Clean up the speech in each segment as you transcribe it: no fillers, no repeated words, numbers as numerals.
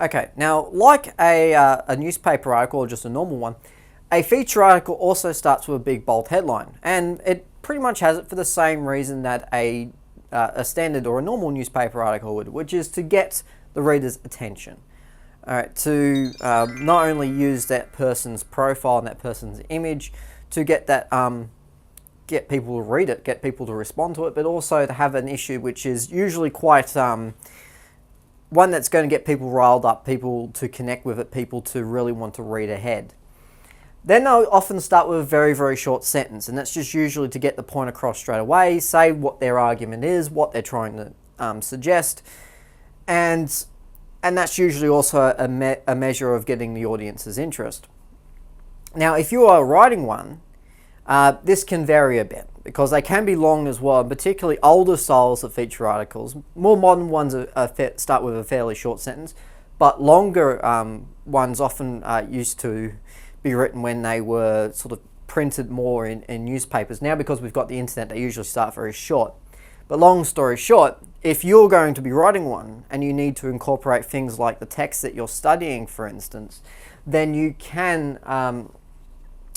Okay, now like a newspaper article or just a normal one, a feature article also starts with a big bold headline, and it pretty much has it for the same reason that a standard or a normal newspaper article would, which is to get the reader's attention. All right, to not only use that person's profile and that person's image to get that get people to read it, get people to respond to it, but also to have an issue which is usually quite one that's going to get people riled up, people to connect with it, people to really want to read ahead. Then they'll often start with a very, very short sentence, and that's just usually to get the point across straight away, say what their argument is, what they're trying to suggest, and that's usually also a measure of getting the audience's interest. Now, if you are writing one, this can vary a bit because they can be long as well, particularly older styles of feature articles. More modern ones start with a fairly short sentence, but longer ones often used to be written when they were sort of printed more in newspapers. Now, because we've got the internet, they usually start very short. But long story short, if you're going to be writing one and you need to incorporate things like the text that you're studying, for instance, then you can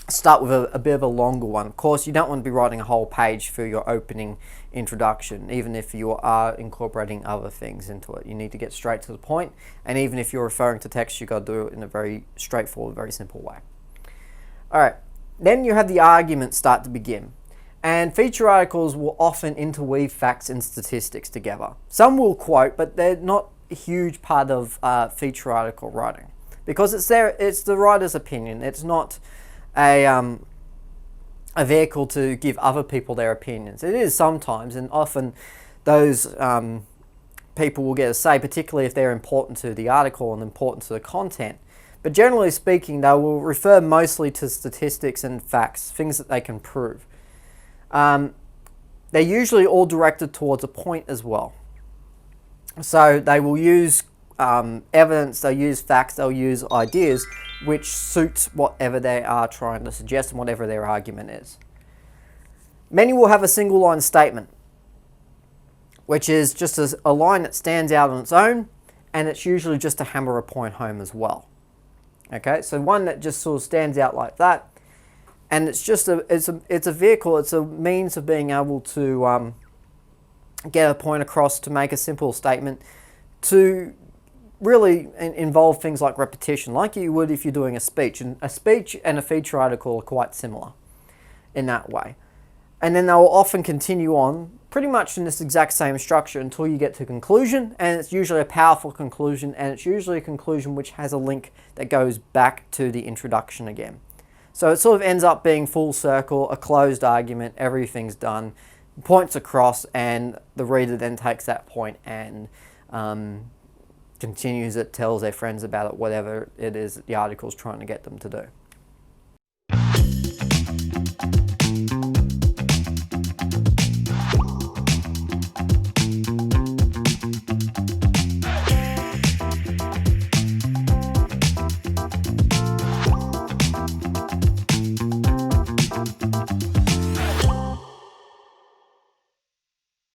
start with a bit of a longer one. Of course, you don't want to be writing a whole page for your opening introduction, even if you are incorporating other things into it. You need to get straight to the point, and even if you're referring to text, you've got to do it in a very straightforward, very simple way. All right, then you have the arguments start to begin. And feature articles will often interweave facts and statistics together. Some will quote, but they're not a huge part of feature article writing because it's the writer's opinion. It's not a vehicle to give other people their opinions. It is sometimes, and often those people will get a say, particularly if they're important to the article and important to the content. But generally speaking, they will refer mostly to statistics and facts, things that they can prove. They're usually all directed towards a point as well. So they will use evidence, they'll use facts, they'll use ideas which suits whatever they are trying to suggest and whatever their argument is. Many will have a single line statement, which is just a line that stands out on its own, and it's usually just to hammer a point home as well. Okay, so one that just sort of stands out like that, and it's just it's a vehicle, it's a means of being able to get a point across, to make a simple statement, to really involve things like repetition, like you would if you're doing a speech. And a speech and a feature article are quite similar in that way. And then they'll often continue on pretty much in this exact same structure until you get to conclusion, and it's usually a powerful conclusion, and it's usually a conclusion which has a link that goes back to the introduction again. So it sort of ends up being full circle, a closed argument, everything's done, points across, and the reader then takes that point and continues it, tells their friends about it, whatever it is that the article's trying to get them to do.